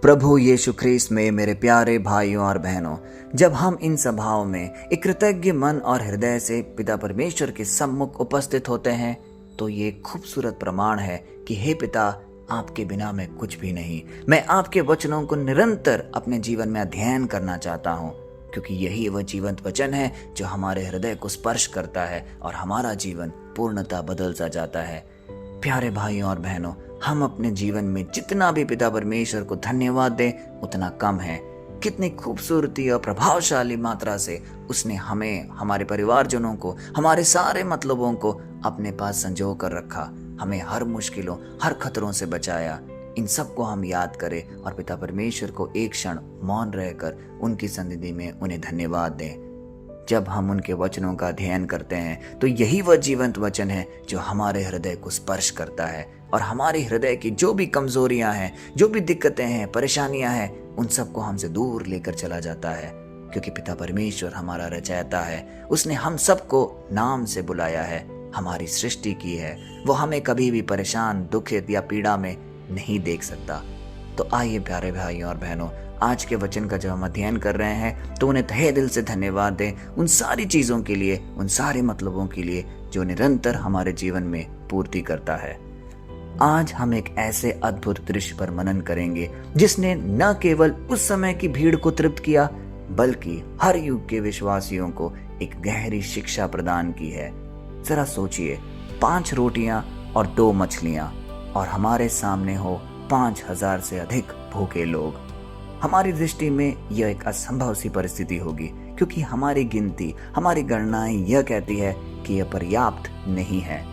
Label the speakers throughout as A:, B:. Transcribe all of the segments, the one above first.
A: प्रभु यीशु ख्रीस्त में मेरे प्यारे भाइयों और बहनों, जब हम इन सभाओं में एक कृतज्ञ मन और हृदय से पिता परमेश्वर के सम्मुख उपस्थित होते हैं तो ये खूबसूरत प्रमाण है कि हे पिता, आपके बिना मैं कुछ भी नहीं। मैं आपके वचनों को निरंतर अपने जीवन में अध्ययन करना चाहता हूँ, क्योंकि यही वह जीवंत वचन है जो हमारे हृदय को स्पर्श करता है और हमारा जीवन पूर्णतः बदल सा जाता है। प्यारे भाइयों और बहनों, हम अपने जीवन में जितना भी पिता परमेश्वर को धन्यवाद दें उतना कम है। कितनी खूबसूरती और प्रभावशाली मात्रा से उसने हमें, हमारे परिवारजनों को, हमारे सारे मतलबों को अपने पास संजो कर रखा, हमें हर मुश्किलों, हर खतरों से बचाया। इन सब को हम याद करें और पिता परमेश्वर को एक क्षण मौन रहकर उनकी सन्निधि में उन्हें धन्यवाद दें। जब हम उनके वचनों का अध्ययन करते हैं तो यही वह जीवंत वचन है जो हमारे हृदय को स्पर्श करता है और हमारे हृदय की जो भी कमजोरियां हैं, जो भी दिक्कतें हैं, परेशानियां हैं, उन सबको हमसे दूर लेकर चला जाता है। क्योंकि पिता परमेश्वर हमारा रचयिता है, उसने हम सबको नाम से बुलाया है, हमारी सृष्टि की है। वो हमें कभी भी परेशान, दुखित या पीड़ा में नहीं देख सकता। तो आइए प्यारे भाइयों और बहनों, आज के वचन का जब हम अध्ययन कर रहे हैं तो उन्हें तहे दिल से धन्यवाद दें उन सारी चीज़ों के लिए, उन सारे मतलबों के लिए जो निरंतर हमारे जीवन में पूर्ति करता है। आज हम एक ऐसे अद्भुत दृश्य पर मनन करेंगे जिसने न केवल उस समय की भीड़ को तृप्त किया, बल्कि हर युग के विश्वासियों को एक गहरी शिक्षा प्रदान की है। जरा सोचिए, 5 रोटियां और 2 मछलियां और हमारे सामने हो 5000 से अधिक भूखे लोग। हमारी दृष्टि में यह एक असंभव सी परिस्थिति होगी, क्योंकि हमारी गिनती, हमारी गणनाएं यह कहती है कि यह पर्याप्त नहीं है।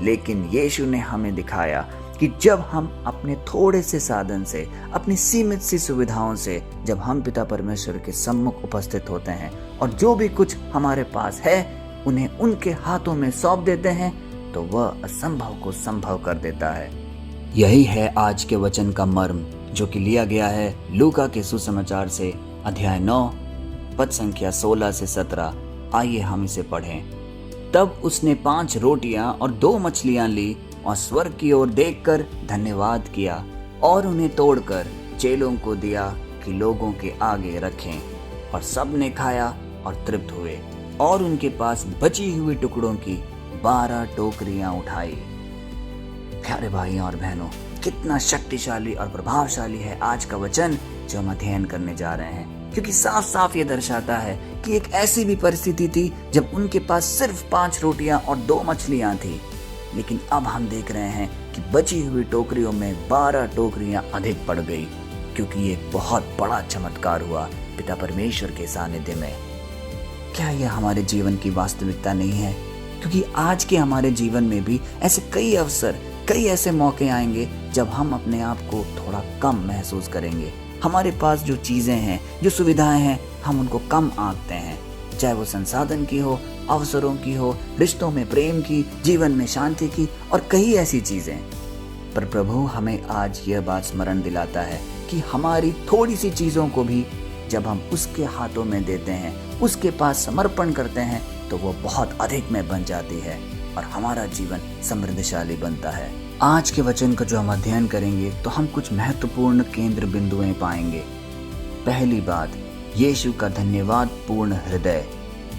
A: लेकिन यीशु ने हमें दिखाया कि जब हम अपने थोड़े से साधन से, अपनी सीमित सी सुविधाओं से जब हम पिता परमेश्वर के सम्मुख उपस्थित होते हैं और जो भी कुछ हमारे पास है उन्हें उनके हाथों में सौंप देते हैं, तो वह असंभव को संभव कर देता है। यही है आज के वचन का मर्म, जो कि लिया गया है लूका के सुसमाचार से अध्याय 9 पद संख्या 16 से 17। आइए हम इसे पढ़ें। तब उसने 5 रोटियां और 2 मछलियां ली और स्वर्ग की ओर देखकर धन्यवाद किया और उन्हें तोड़कर चेलों को दिया कि लोगों के आगे रखें। और सब ने खाया और तृप्त हुए और उनके पास बची हुई टुकड़ों की 12 टोकरियां उठाई। प्यारे भाइयों और बहनों, कितना शक्तिशाली और प्रभावशाली है आज का वचन जो हम अध्ययन करने जा रहे हैं, क्योंकि साफ साफ ये दर्शाता है कि एक ऐसी भी परिस्थिति थी जब उनके पास सिर्फ 5 रोटियां और 2 मछलियां थी, लेकिन अब हम देख रहे हैं कि बची हुई टोकरियों में 12 टोकरियां अधिक पड़ गई, क्योंकि ये बहुत बड़ा चमत्कार हुआ पिता परमेश्वर के सानिध्य में। क्या यह हमारे जीवन की वास्तविकता नहीं है? क्योंकि आज के हमारे जीवन में भी ऐसे कई अवसर, कई ऐसे मौके आएंगे जब हम अपने आप को थोड़ा कम महसूस करेंगे। हमारे पास जो चीज़ें हैं, जो सुविधाएं हैं, हम उनको कम आंकते हैं, चाहे वो संसाधन की हो, अवसरों की हो, रिश्तों में प्रेम की, जीवन में शांति की और कई ऐसी चीज़ें। पर प्रभु हमें आज यह बात स्मरण दिलाता है कि हमारी थोड़ी सी चीज़ों को भी जब हम उसके हाथों में देते हैं, उसके पास समर्पण करते हैं, तो वो बहुत अधिक में बन जाती है और हमारा जीवन समृद्धशाली बनता है। आज के वचन का जो हम अध्ययन करेंगे तो हम कुछ महत्वपूर्ण केंद्र बिंदुएं पाएंगे। पहली बात, यीशु का धन्यवाद पूर्ण हृदय।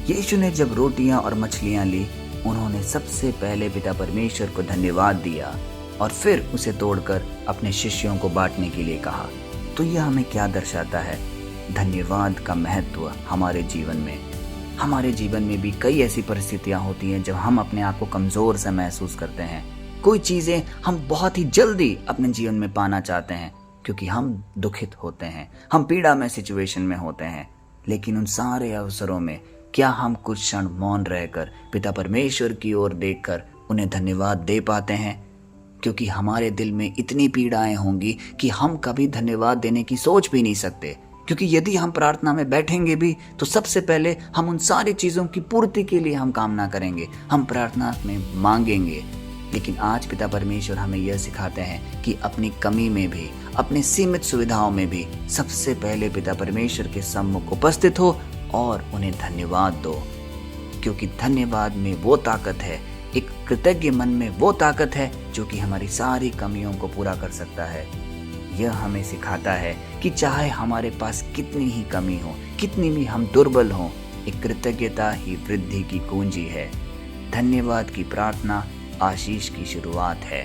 A: यीशु ने जब रोटियां और मछलियां ली, उन्होंने सबसे पहले पिता परमेश्वर को धन्यवाद दिया और फिर उसे तोड़कर अपने शिष्यों को बांटने के लिए कहा। तो यह हमें क्या दर्शाता है? धन्यवाद का महत्व हमारे जीवन में। हमारे जीवन में भी कई ऐसी परिस्थितियां होती हैं जब हम अपने आप को कमजोर से महसूस करते हैं। कोई चीजें हम बहुत ही जल्दी अपने जीवन में पाना चाहते हैं क्योंकि हम दुखित होते हैं, हम पीड़ा में सिचुएशन में होते हैं। लेकिन उन सारे अवसरों में क्या हम कुछ क्षण मौन रहकर पिता परमेश्वर की ओर देखकर उन्हें धन्यवाद दे पाते हैं? क्योंकि हमारे दिल में इतनी पीड़ाएं होंगी कि हम कभी धन्यवाद देने की सोच भी नहीं सकते। क्योंकि यदि हम प्रार्थना में बैठेंगे भी तो सबसे पहले हम उन सारी चीज़ों की पूर्ति के लिए हम कामना करेंगे, हम प्रार्थना में मांगेंगे। लेकिन आज पिता परमेश्वर हमें यह सिखाते हैं कि अपनी कमी में भी, अपनी सीमित सुविधाओं में भी सबसे पहले पिता परमेश्वर के सम्मुख उपस्थित हो और उन्हें धन्यवाद दो। क्योंकि धन्यवाद में वो ताकत है, एक कृतज्ञ मन में वो ताकत है जो कि हमारी सारी कमियों को पूरा कर सकता है। यह हमें सिखाता है कि चाहे हमारे पास कितनी ही कमी हो, कितनी भी हम दुर्बल हों, एक कृतज्ञता ही वृद्धि की कुंजी है। धन्यवाद की प्रार्थना आशीष की शुरुआत है।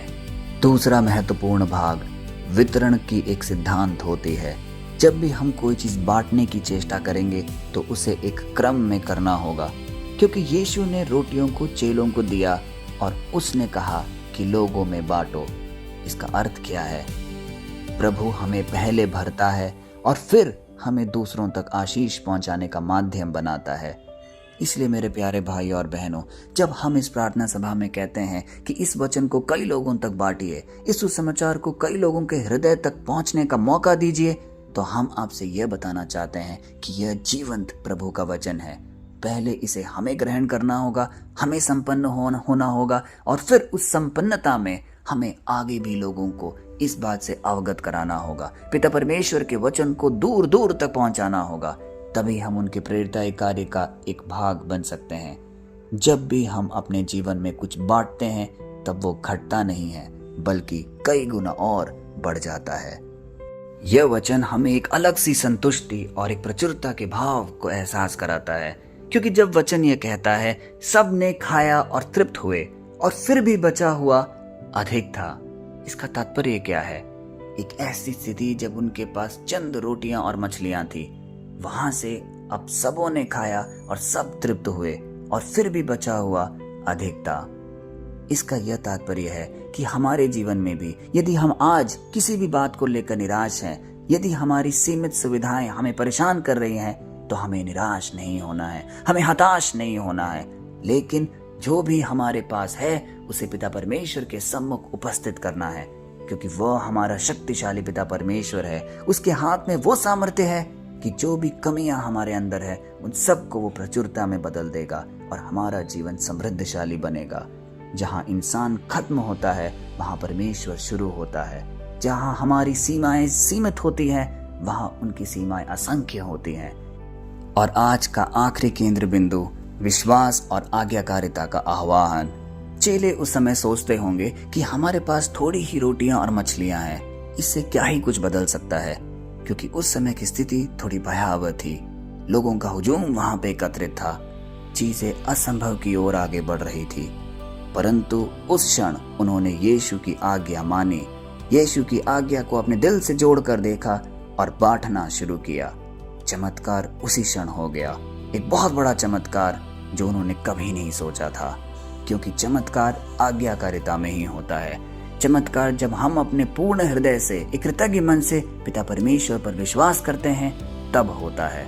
A: दूसरा महत्वपूर्ण भाग वितरण की एक सिद्धांत होती है। जब भी हम कोई चीज़ बांटने की चेष्टा करेंगे तो उसे एक क्रम में करना होगा, क्योंकि यीशु ने रोटियों को चेलों को दिया और उसने कहा कि लोगों में बांटो। इसका अर्थ क्या है? प्रभु हमें पहले भरता है और फिर हमें दूसरों तक आशीष पहुंचाने का माध्यम बनाता है। इसलिए मेरे प्यारे भाई और बहनों, जब हम इस प्रार्थना सभा में कहते हैं कि इस वचन को कई लोगों तक बांटिए, इस सुसमाचार को कई लोगों के हृदय तक पहुंचने का मौका दीजिए, तो हम आपसे यह बताना चाहते हैं कि यह जीवंत प्रभु का वचन है। पहले इसे हमें ग्रहण करना होगा, हमें संपन्न होना होगा और फिर उस संपन्नता में हमें आगे भी लोगों को इस बात से अवगत कराना होगा। पिता परमेश्वर के वचन को दूर दूर तक पहुंचाना होगा, तभी हम उनके प्रेरिताई कार्य का एक भाग बन सकते हैं। जब भी हम अपने जीवन में कुछ बांटते हैं तब वो घटता नहीं है, बल्कि कई गुना और बढ़ जाता है। यह वचन हमें एक अलग सी संतुष्टि और एक प्रचुरता के भाव को एहसास कराता है, क्योंकि जब वचन यह कहता है सब ने खाया और तृप्त हुए और फिर भी बचा हुआ अधिक था, इसका तात्पर्य क्या है? एक ऐसी स्थिति जब उनके पास चंद रोटियां और मछलियां थी, वहां से अब सबों ने खाया और सब तृप्त हुए और फिर भी बचा हुआ अधिक था। इसका यह तात्पर्य है कि हमारे जीवन में भी यदि हम आज किसी भी बात को लेकर निराश हैं, यदि हमारी सीमित सुविधाएं हमें परेशान कर रही हैं, तो हमें निराश नहीं होना है, हमें हताश नहीं होना है, लेकिन जो भी हमारे पास है उसे पिता परमेश्वर के सम्मुख उपस्थित करना है, क्योंकि वह हमारा शक्तिशाली पिता परमेश्वर है। उसके हाथ में वो सामर्थ्य है कि जो भी कमियां हमारे अंदर है उन सबको वो प्रचुरता में बदल देगा और हमारा जीवन समृद्धशाली बनेगा। जहां इंसान खत्म होता है वहां परमेश्वर शुरू होता है। जहां हमारी सीमाएं सीमित होती हैं वहां उनकी सीमाएं असंख्य होती हैं। और आज का आखिरी केंद्र बिंदु विश्वास और आज्ञाकारिता का आह्वान। चेले उस समय सोचते होंगे कि हमारे पास थोड़ी ही रोटियां और मछलियां हैं, इससे क्या ही कुछ बदल सकता है, क्योंकि उस समय की स्थिति थोड़ी भयावह थी। लोगों का हुजूम वहां पे एकत्रित था, चीजें असंभव की ओर आगे बढ़ रही थी। परंतु उस क्षण उन्होंने यीशु की आज्ञा मानी, यीशु की आज्ञा को अपने दिल से जोड़कर देखा और बांटना शुरू किया। चमत्कार उसी क्षण हो गया, एक बहुत बड़ा चमत्कार जो उन्होंने कभी नहीं सोचा था, क्योंकि चमत्कार आज्ञाकारिता में ही होता है। चमत्कार जब हम अपने पूर्ण हृदय से एक कृतज्ञ मन से पिता परमेश्वर पर विश्वास करते हैं तब होता है।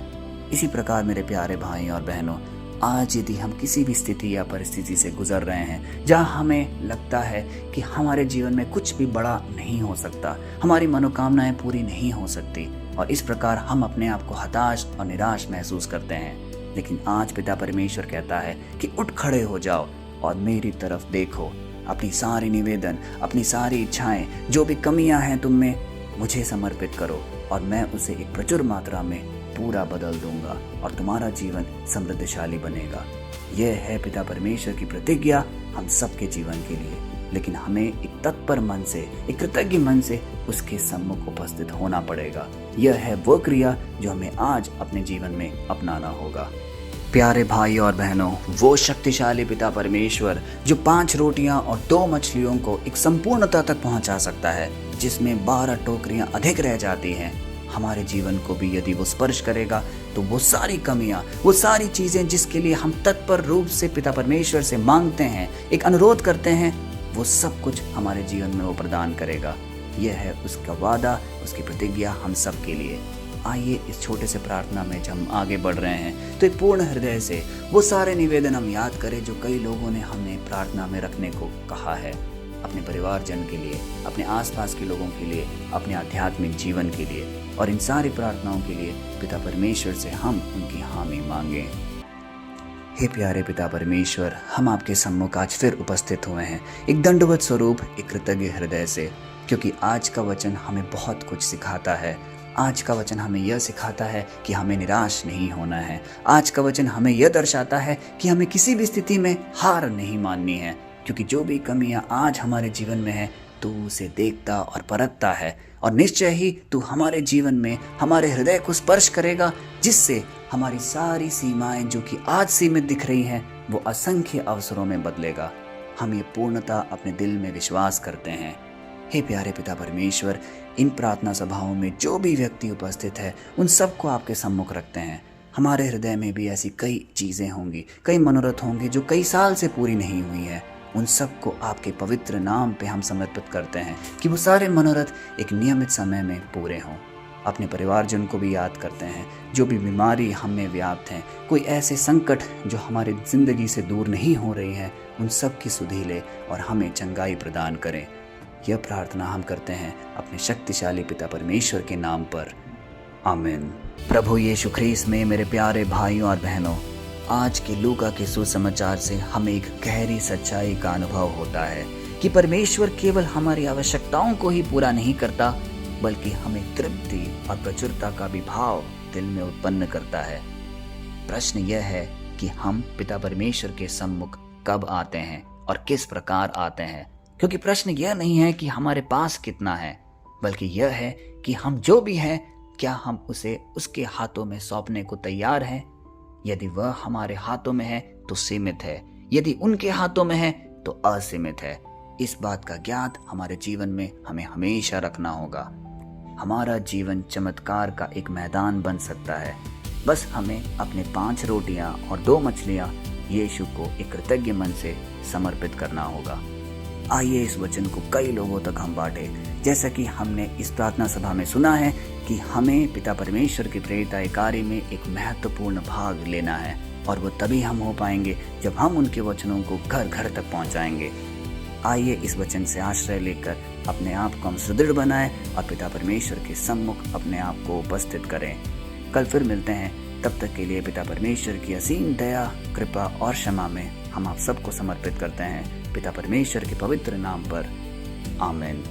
A: इसी प्रकार मेरे प्यारे भाई और बहनों, आज यदि हम किसी भी स्थिति या परिस्थिति से गुजर रहे हैं जहां हमें लगता है कि हमारे जीवन में कुछ भी बड़ा नहीं हो सकता, हमारी मनोकामनाएं पूरी नहीं हो सकती और इस प्रकार हम अपने आप को हताश और निराश महसूस करते हैं, लेकिन आज पिता परमेश्वर कहता है कि उठ खड़े हो जाओ और मेरी तरफ देखो। अपनी सारी निवेदन, अपनी सारी इच्छाएं, जो भी कमियां हैं तुम में, मुझे समर्पित करो और मैं उसे एक प्रचुर मात्रा में पूरा बदल दूंगा और तुम्हारा जीवन समृद्धशाली बनेगा। यह है पिता परमेश्वर की प्रतिज्ञा हम सबके जीवन के लिए, लेकिन हमें एक तत्पर मन से, एक कृतज्ञ मन से उसके सम्मुख उपस्थित होना पड़ेगा। यह है वो क्रिया जो हमें आज अपने जीवन में अपनाना होगा। प्यारे भाई और बहनों, वो शक्तिशाली पिता परमेश्वर जो 5 रोटियां और 2 मछलियों को एक संपूर्णता तक पहुंचा सकता है, जिसमें 12 टोकरियां अधिक रह जाती हैं, हमारे जीवन को भी यदि वो स्पर्श करेगा तो वो सारी कमियां, वो सारी चीजें जिसके लिए हम तत्पर रूप से पिता परमेश्वर से मांगते हैं, एक अनुरोध करते हैं, वो सब कुछ हमारे जीवन में वो प्रदान करेगा। यह है उसका वादा, उसकी प्रतिज्ञा हम सब के लिए। आइए इस छोटे से प्रार्थना में जब हम आगे बढ़ रहे हैं तो एक पूर्ण हृदय से वो सारे निवेदन हम याद करें जो कई लोगों ने हमें प्रार्थना में रखने को कहा है, अपने परिवारजन के लिए, अपने आसपास के लोगों के लिए, अपने आध्यात्मिक जीवन के लिए, और इन सारी प्रार्थनाओं के लिए पिता परमेश्वर से हम उनकी हामी मांगें। हे प्यारे पिता परमेश्वर, हम आपके सम्मुख आज फिर उपस्थित हुए हैं, एक दंडवत स्वरूप, एक कृतज्ञ हृदय से, क्योंकि आज का वचन हमें बहुत कुछ सिखाता है। आज का वचन हमें यह सिखाता है कि हमें निराश नहीं होना है। आज का वचन हमें यह दर्शाता है कि हमें किसी भी स्थिति में हार नहीं माननी है, क्योंकि जो भी कमियां आज हमारे जीवन में है तू उसे देखता और परखता है, और निश्चय ही तू हमारे जीवन में हमारे हृदय को स्पर्श करेगा, जिससे हमारी सारी सीमाएं जो कि आज सीमित दिख रही हैं वो असंख्य अवसरों में बदलेगा। हम ये पूर्णता अपने दिल में विश्वास करते हैं। हे प्यारे पिता परमेश्वर, इन प्रार्थना सभाओं में जो भी व्यक्ति उपस्थित है उन सबको आपके सम्मुख रखते हैं। हमारे हृदय में भी ऐसी कई चीज़ें होंगी, कई मनोरथ होंगे जो कई साल से पूरी नहीं हुई हैं। उन सबको आपके पवित्र नाम पे हम समर्पित करते हैं कि वो सारे मनोरथ एक नियमित समय में पूरे हों। अपने परिवारजन को भी याद करते हैं जो भी बीमारी हम में व्याप्त हैं, कोई ऐसे संकट जो हमारी ज़िंदगी से दूर नहीं हो रही हैं, उन सब की सुधि ले और हमें चंगाई प्रदान करें। यह प्रार्थना हम करते हैं अपने शक्तिशाली पिता परमेश्वर के नाम पर, आमीन। प्रभु यीशु ख्रीस्त में मेरे प्यारे भाइयों और बहनों, आज के लूका के सुसमाचार से हमें एक गहरी सच्चाई का अनुभव होता है कि परमेश्वर केवल हमारी आवश्यकताओं को ही पूरा नहीं करता, बल्कि हमें तृप्ति और प्रचुरता का भी भाव दिल में उत्पन्न करता है। प्रश्न यह है कि हम पिता परमेश्वर के सम्मुख कब आते हैं और किस प्रकार आते हैं, क्योंकि प्रश्न यह नहीं है कि हमारे पास कितना है, बल्कि यह है कि हम जो भी हैं क्या हम उसे उसके हाथों में सौंपने को तैयार हैं। यदि वह हमारे हाथों में है तो सीमित है, यदि उनके हाथों में है तो असीमित है। इस बात का ज्ञात हमारे जीवन में हमें हमेशा रखना होगा। हमारा जीवन चमत्कार का एक मैदान बन सकता है। बस हमें अपने 5 रोटियां और 2 मछलियां यीशु को एक कृतज्ञ मन से समर्पित करना होगा। आइए इस वचन को कई लोगों तक हम बांटे। जैसा कि हमने इस प्रार्थना सभा में सुना है कि हमें पिता परमेश्वर के प्रेरिताई कार्य में एक महत्वपूर्ण भाग लेना है, और वो तभी हम हो पाएंगे जब हम उनके वचनों को घर घर तक पहुंचाएंगे। आइए इस वचन से आश्रय लेकर अपने आप को हम सुदृढ़ बनाएं और पिता परमेश्वर के सम्मुख अपने आप को उपस्थित करें। कल फिर मिलते हैं, तब तक के लिए पिता परमेश्वर की असीम दया, कृपा और क्षमा में हम आप सबको समर्पित करते हैं, पिता परमेश्वर के पवित्र नाम पर, आमीन।